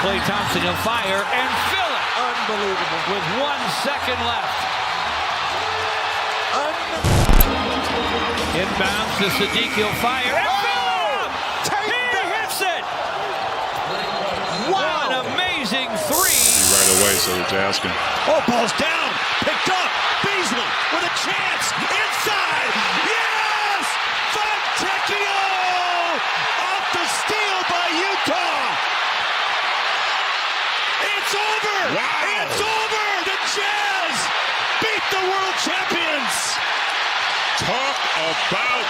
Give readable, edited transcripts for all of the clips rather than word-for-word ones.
Klay Thompson, he'll fire and fill it. Unbelievable. With 1 second left. Inbounds to Sadiq, he'll fire and fill it. He hits it. Wow. An amazing three. Right away, so it's asking. Oh, ball's down. Picked up. Beasley with a chance. Inside. Yes! Fontecchio! Off the steal by Utah. It's over. Wow. It's over. The Jazz beat the world champions. Talk about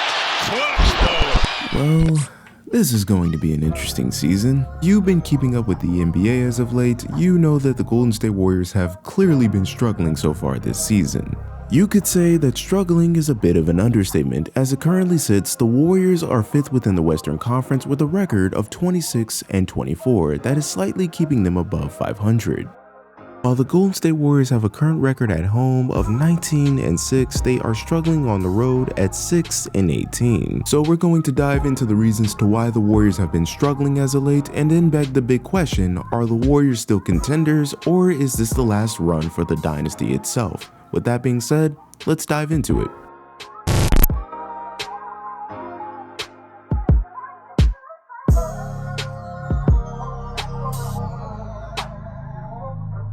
clutch, though. Well, this is going to be an interesting season. You've been keeping up with the NBA as of late. You know that the Golden State Warriors have clearly been struggling so far this season. You could say that struggling is a bit of an understatement. As it currently sits, the Warriors are 5th within the Western Conference with a record of 26-24 that is slightly keeping them above 500. While the Golden State Warriors have a current record at home of 19-6, they are struggling on the road at 6-18. So we're going to dive into the reasons to why the Warriors have been struggling as of late, and then beg the big question, are the Warriors still contenders, or is this the last run for the dynasty itself? With that being said, let's dive into it.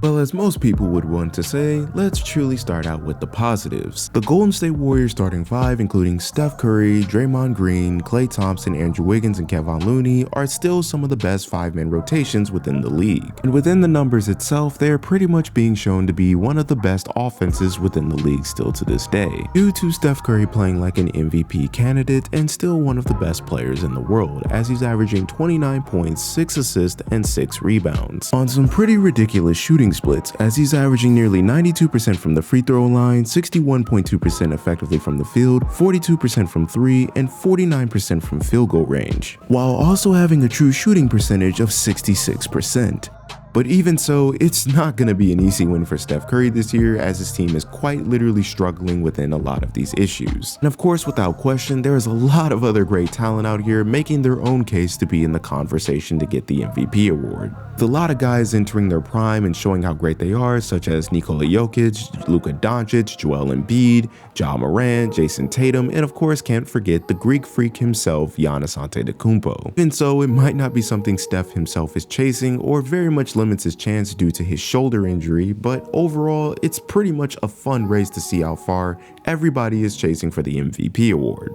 Well, as most people would want to say, let's truly start out with the positives. The Golden State Warriors starting 5, including Steph Curry, Draymond Green, Klay Thompson, Andrew Wiggins, and Kevon Looney, are still some of the best 5-man rotations within the league. And within the numbers itself, they are pretty much being shown to be one of the best offenses within the league still to this day, due to Steph Curry playing like an MVP candidate and still one of the best players in the world, as he's averaging 29 points, 6 assists, and 6 rebounds, on some pretty ridiculous shooting splits, as he's averaging nearly 92% from the free throw line, 61.2% effectively from the field, 42% from 3, and 49% from field goal range, while also having a true shooting percentage of 66%. But even so, it's not going to be an easy win for Steph Curry this year, as his team is quite literally struggling within a lot of these issues. And of course, without question, there is a lot of other great talent out here making their own case to be in the conversation to get the MVP award. With a lot of guys entering their prime and showing how great they are, such as Nikola Jokic, Luka Doncic, Joel Embiid, Ja Morant, Jason Tatum, and of course can't forget the Greek freak himself, Giannis Antetokounmpo. Even so, it might not be something Steph himself is chasing, or very much limits his chance due to his shoulder injury, but overall, it's pretty much a fun race to see how far everybody is chasing for the MVP award.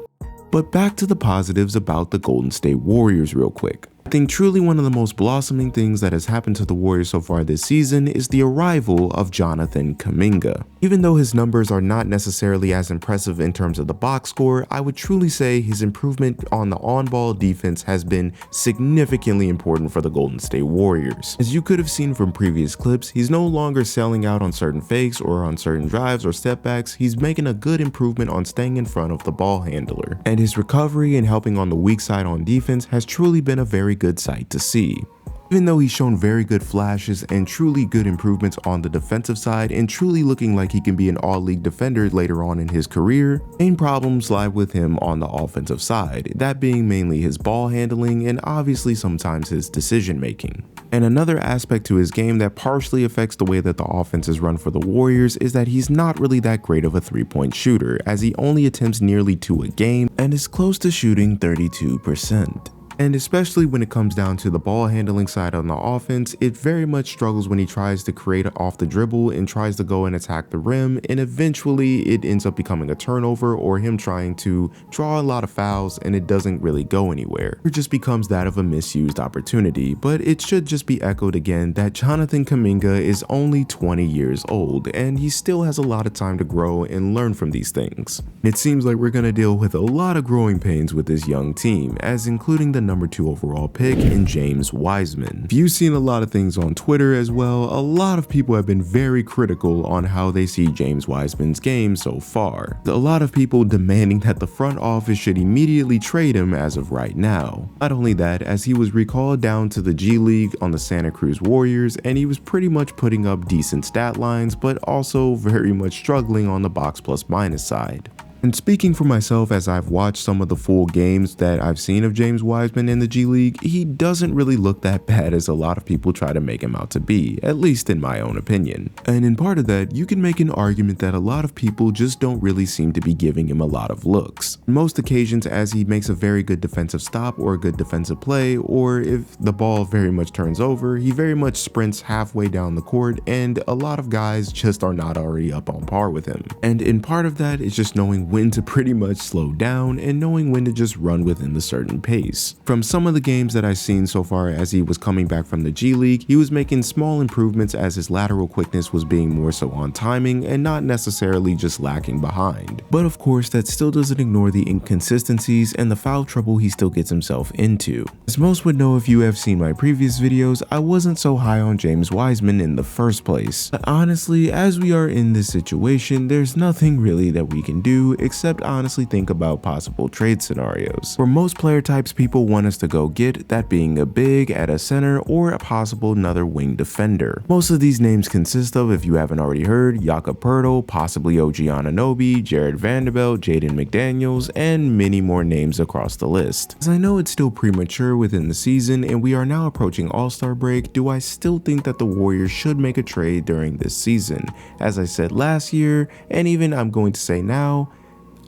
But back to the positives about the Golden State Warriors real quick. I think truly one of the most blossoming things that has happened to the Warriors so far this season is the arrival of Jonathan Kuminga. Even though his numbers are not necessarily as impressive in terms of the box score, I would truly say his improvement on the on-ball defense has been significantly important for the Golden State Warriors. As you could have seen from previous clips, he's no longer selling out on certain fakes or on certain drives or step backs. He's making a good improvement on staying in front of the ball handler, and his recovery and helping on the weak side on defense has truly been a very good sight to see. Even though he's shown very good flashes and truly good improvements on the defensive side and truly looking like he can be an all-league defender later on in his career, main problems lie with him on the offensive side, that being mainly his ball handling and obviously sometimes his decision making. And another aspect to his game that partially affects the way that the offense is run for the Warriors is that he's not really that great of a 3-point shooter, as he only attempts nearly 2 a game and is close to shooting 32%. And especially when it comes down to the ball handling side on the offense, it very much struggles when he tries to create off the dribble and tries to go and attack the rim, and eventually it ends up becoming a turnover or him trying to draw a lot of fouls and it doesn't really go anywhere. It just becomes that of a misused opportunity. But it should just be echoed again that Jonathan Kuminga is only 20 years old and he still has a lot of time to grow and learn from these things. It seems like we're going to deal with a lot of growing pains with this young team, as including the number 2 overall pick in James Wiseman. If you've seen a lot of things on Twitter as well, a lot of people have been very critical on how they see James Wiseman's game so far. A lot of people demanding that the front office should immediately trade him as of right now. Not only that, as he was recalled down to the G League on the Santa Cruz Warriors, and he was pretty much putting up decent stat lines, but also very much struggling on the box plus minus side. And speaking for myself, as I've watched some of the full games that I've seen of James Wiseman in the G League, he doesn't really look that bad as a lot of people try to make him out to be, at least in my own opinion. And in part of that, you can make an argument that a lot of people just don't really seem to be giving him a lot of looks. On most occasions, as he makes a very good defensive stop or a good defensive play, or if the ball very much turns over, he very much sprints halfway down the court, and a lot of guys just are not already up on par with him. And in part of that is just knowing when to pretty much slow down and knowing when to just run within the certain pace. From some of the games that I've seen so far as he was coming back from the G League, he was making small improvements as his lateral quickness was being more so on timing and not necessarily just lacking behind. But of course, that still doesn't ignore the inconsistencies and the foul trouble he still gets himself into. As most would know if you have seen my previous videos, I wasn't so high on James Wiseman in the first place. But honestly, as we are in this situation, there's nothing really that we can do except honestly think about possible trade scenarios. For most player types people want us to go get, that being a big at a center or a possible another wing defender. Most of these names consist of, if you haven't already heard, Jakob Poeltl, possibly OG Anunoby, Jared Vanderbilt, Jaden McDaniels, and many more names across the list. As I know it's still premature within the season and we are now approaching All-Star break, do I still think that the Warriors should make a trade during this season? As I said last year, and even I'm going to say now,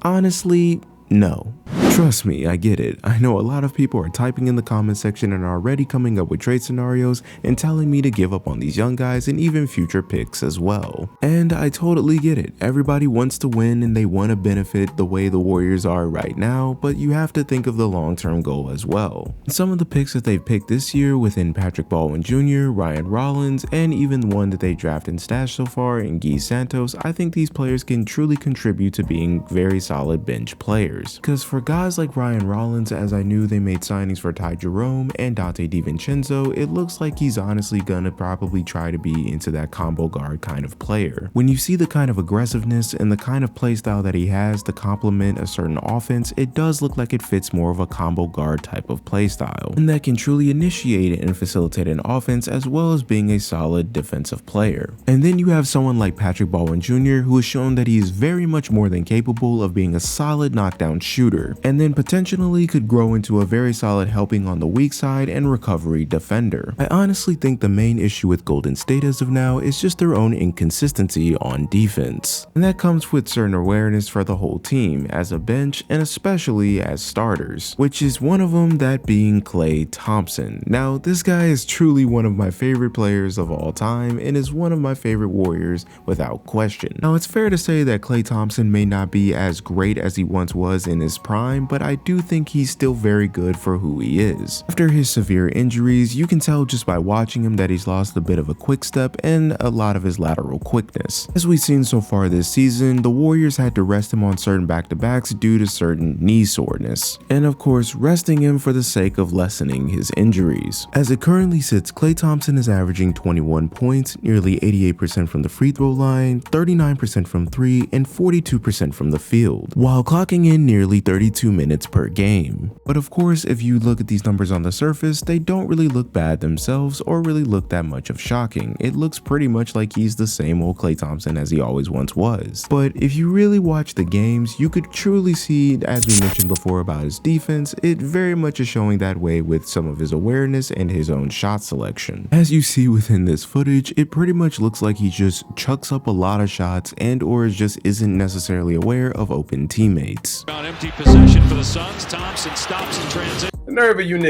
honestly, no. Trust me, I get it. I know a lot of people are typing in the comment section and are already coming up with trade scenarios and telling me to give up on these young guys and even future picks as well. And I totally get it. Everybody wants to win and they want to benefit the way the Warriors are right now, but you have to think of the long-term goal as well. Some of the picks that they've picked this year within Patrick Baldwin Jr., Ryan Rollins, and even one that they drafted and stashed so far in Guy Santos, I think these players can truly contribute to being very solid bench players. Because for guys like Ryan Rollins, as I knew they made signings for Ty Jerome and Dante DiVincenzo, it looks like he's honestly gonna probably try to be into that combo guard kind of player. When you see the kind of aggressiveness and the kind of play style that he has to complement a certain offense, it does look like it fits more of a combo guard type of play style, and that can truly initiate and facilitate an offense as well as being a solid defensive player. And then you have someone like Patrick Baldwin Jr., who has shown that he is very much more than capable of being a solid knockdown shooter, and then potentially could grow into a very solid helping on the weak side and recovery defender. I honestly think the main issue with Golden State as of now is just their own inconsistency on defense, and that comes with certain awareness for the whole team as a bench and especially as starters, which is one of them, that being Klay Thompson. Now this guy is truly one of my favorite players of all time and is one of my favorite Warriors without question. Now it's fair to say that Klay Thompson may not be as great as he once was in his prime, but I do think he's still very good for who he is. After his severe injuries, you can tell just by watching him that he's lost a bit of a quick step and a lot of his lateral quickness. As we've seen so far this season, the Warriors had to rest him on certain back-to-backs due to certain knee soreness, and of course resting him for the sake of lessening his injuries. As it currently sits, Klay Thompson is averaging 21 points, nearly 88% from the free throw line, 39% from 3, and 42% from the field, while clocking in nearly 32 minutes per game. But of course, if you look at these numbers on the surface, they don't really look bad themselves or really look that much of shocking. It looks pretty much like he's the same old Klay Thompson as he always once was. But if you really watch the games, you could truly see, as we mentioned before about his defense, it very much is showing that way with some of his awareness and his own shot selection. As you see within this footage, it pretty much looks like he just chucks up a lot of shots and or just isn't necessarily aware of open teammates. On empty possession for the Suns, Thompson stops in transition.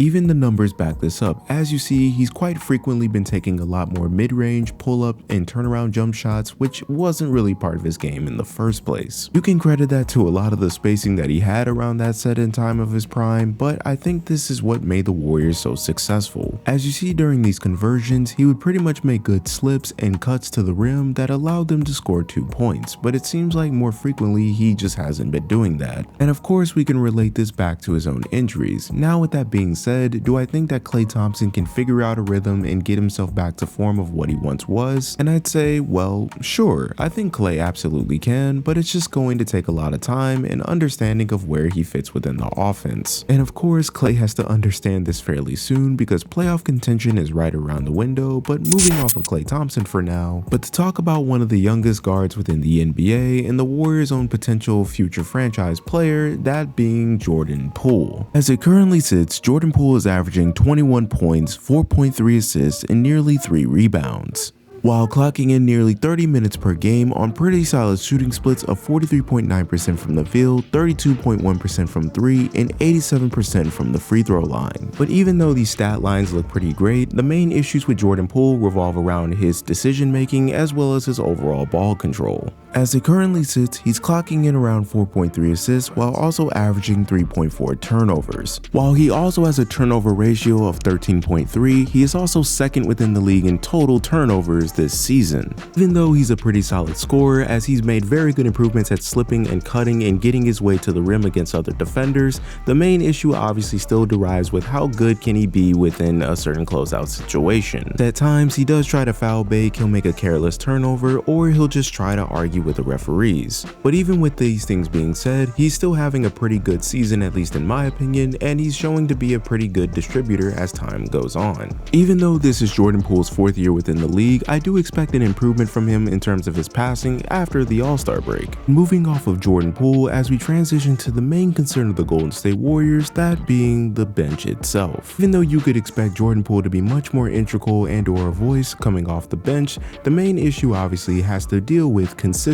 Even the numbers back this up. As you see, he's quite frequently been taking a lot more mid-range, pull-up, and turnaround jump shots, which wasn't really part of his game in the first place. You can credit that to a lot of the spacing that he had around that set in time of his prime, but I think this is what made the Warriors so successful. As you see during these conversions, he would pretty much make good slips and cuts to the rim that allowed them to score 2 points, but it seems like more frequently he just hasn't been doing that. And of course we can relate this back to his own injuries. Now with that being said, do I think that Klay Thompson can figure out a rhythm and get himself back to form of what he once was? And I'd say, well, sure, I think Klay absolutely can, but it's just going to take a lot of time and understanding of where he fits within the offense. And of course, Klay has to understand this fairly soon because playoff contention is right around the window, but moving off of Klay Thompson for now. But to talk about one of the youngest guards within the NBA and the Warriors' own potential future franchise player, that being Jordan Poole. As it currently sits, Jordan Poole is averaging 21 points, 4.3 assists, and nearly 3 rebounds, while clocking in nearly 30 minutes per game on pretty solid shooting splits of 43.9% from the field, 32.1% from 3, and 87% from the free throw line. But even though these stat lines look pretty great, the main issues with Jordan Poole revolve around his decision making as well as his overall ball control. As it currently sits, he's clocking in around 4.3 assists while also averaging 3.4 turnovers. While he also has a turnover ratio of 13.3, he is also second within the league in total turnovers this season. Even though he's a pretty solid scorer, as he's made very good improvements at slipping and cutting and getting his way to the rim against other defenders, the main issue obviously still derives with how good can he be within a certain closeout situation. At times, he does try to foul bait, he'll make a careless turnover, or he'll just try to argue with the referees. But even with these things being said, he's still having a pretty good season, at least in my opinion, and he's showing to be a pretty good distributor as time goes on. Even though this is Jordan Poole's 4th year within the league, I do expect an improvement from him in terms of his passing after the All-Star break. Moving off of Jordan Poole, as we transition to the main concern of the Golden State Warriors, that being the bench itself. Even though you could expect Jordan Poole to be much more integral and or a voice coming off the bench, the main issue obviously has to deal with consistency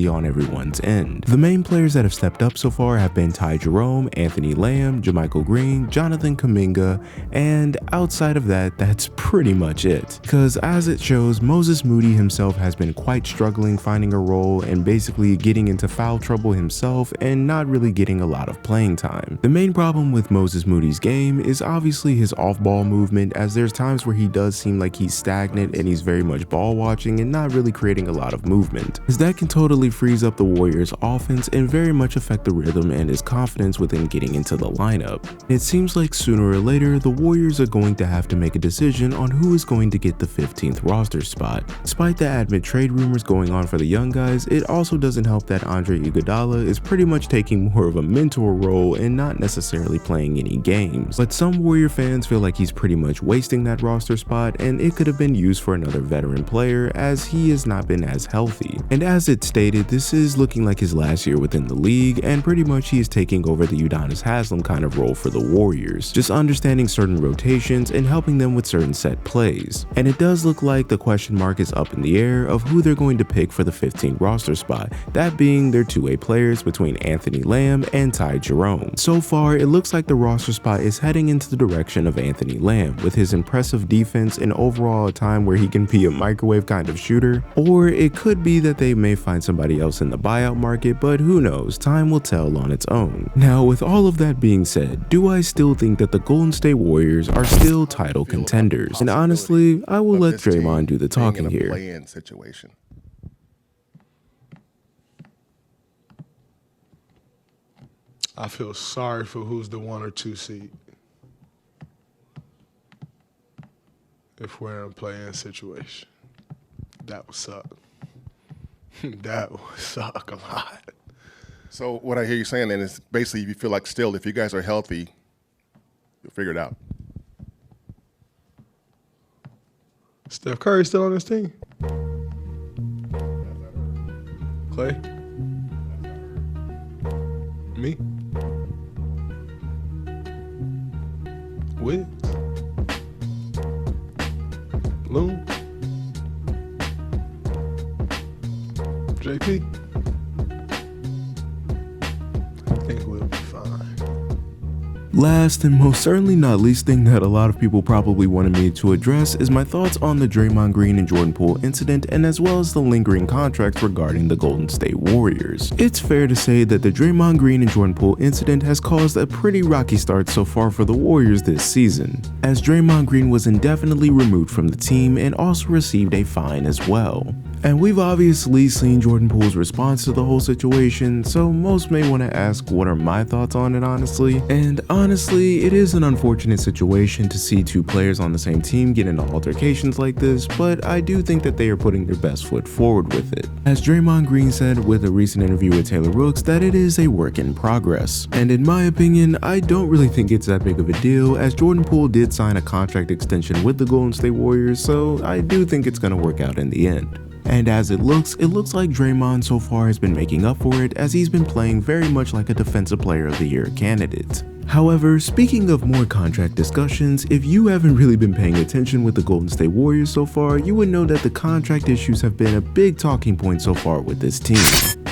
on everyone's end. The main players that have stepped up so far have been Ty Jerome, Anthony Lamb, JaMychal Green, Jonathan Kuminga, and outside of that, that's pretty much it. Because as it shows, Moses Moody himself has been quite struggling finding a role and basically getting into foul trouble himself and not really getting a lot of playing time. The main problem with Moses Moody's game is obviously his off-ball movement, as there's times where he does seem like he's stagnant and he's very much ball watching and not really creating a lot of movement, as that can totally frees up the Warriors' offense and very much affect the rhythm and his confidence within getting into the lineup. It seems like sooner or later the Warriors are going to have to make a decision on who is going to get the 15th roster spot. Despite the admit trade rumors going on for the young guys, it also doesn't help that Andre Iguodala is pretty much taking more of a mentor role and not necessarily playing any games. But some Warrior fans feel like he's pretty much wasting that roster spot and it could have been used for another veteran player, as he has not been as healthy. And as it stated, this is looking like his last year within the league, and pretty much he is taking over the Udonis Haslem kind of role for the Warriors, just understanding certain rotations and helping them with certain set plays. And it does look like the question mark is up in the air of who they're going to pick for the 15th roster spot, that being their two-way players between Anthony Lamb and Ty Jerome. So far, it looks like the roster spot is heading into the direction of Anthony Lamb with his impressive defense and overall a time where he can be a microwave kind of shooter, or it could be that they may find somebody else in the buyout market, but who knows, time will tell on its own. Now, with all of that being said, do I still think that the Golden State Warriors are still title contenders? And honestly, I will let Draymond do the talking here. Play-in situation. I feel sorry for who's the 1 or 2 seed. If we're in a play-in situation, that would suck. That would suck a lot. So what I hear you saying then is basically you feel like still if you guys are healthy, you'll figure it out. Steph Curry's still on this team. Clay? Me? Wiz? Loon? JP? I think we'll be fine. Last and most certainly not least thing that a lot of people probably wanted me to address is my thoughts on the Draymond Green and Jordan Poole incident, and as well as the lingering contracts regarding the Golden State Warriors. It's fair to say that the Draymond Green and Jordan Poole incident has caused a pretty rocky start so far for the Warriors this season, as Draymond Green was indefinitely removed from the team and also received a fine as well. And we've obviously seen Jordan Poole's response to the whole situation, so most may want to ask what are my thoughts on it honestly. And honestly, it is an unfortunate situation to see two players on the same team get into altercations like this, but I do think that they are putting their best foot forward with it. As Draymond Green said with a recent interview with Taylor Rooks, that it is a work in progress. And in my opinion, I don't really think it's that big of a deal, as Jordan Poole did sign a contract extension with the Golden State Warriors, so I do think it's going to work out in the end. And as it looks like Draymond so far has been making up for it, as he's been playing very much like a Defensive Player of the Year candidate. However, speaking of more contract discussions, if you haven't really been paying attention with the Golden State Warriors so far, you would know that the contract issues have been a big talking point so far with this team.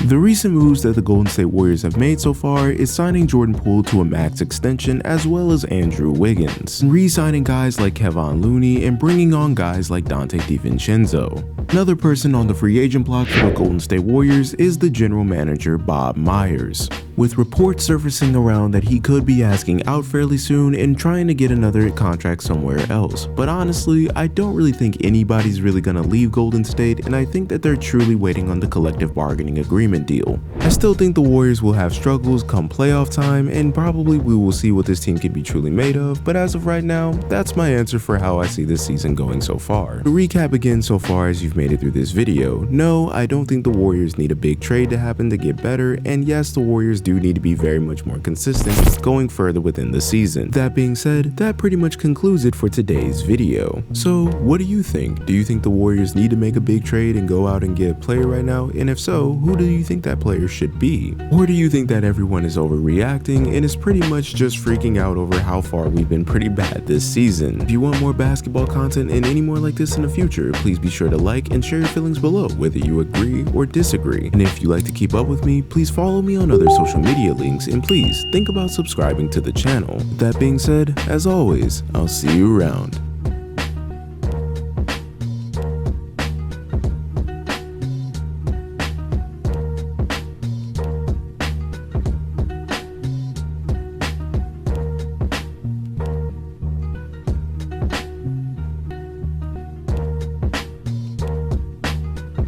The recent moves that the Golden State Warriors have made so far is signing Jordan Poole to a max extension as well as Andrew Wiggins, re-signing guys like Kevon Looney and bringing on guys like Dante DiVincenzo. Another person on the free agent block for the Golden State Warriors is the general manager Bob Myers, with reports surfacing around that he could be asking out fairly soon and trying to get another contract somewhere else. But honestly, I don't really think anybody's really gonna leave Golden State, and I think that they're truly waiting on the collective bargaining agreement deal. I still think the Warriors will have struggles come playoff time, and probably we will see what this team can be truly made of, but as of right now, that's my answer for how I see this season going so far. To recap again so far as you've made it through this video, no, I don't think the Warriors need a big trade to happen to get better, and yes, the Warriors do need to be very much more consistent going further within the season. That being said, that pretty much concludes it for today's video. So what do you think? Do you think the Warriors need to make a big trade and go out and get a player right now? And if so, who do you think that player should be? Or do you think that everyone is overreacting and is pretty much just freaking out over how far we've been pretty bad this season? If you want more basketball content and any more like this in the future, please be sure to like and share your feelings below, whether you agree or disagree. And if you like to keep up with me, please follow me on other social media links, and please think about subscribing to the channel. With that being said, as always, I'll see you around.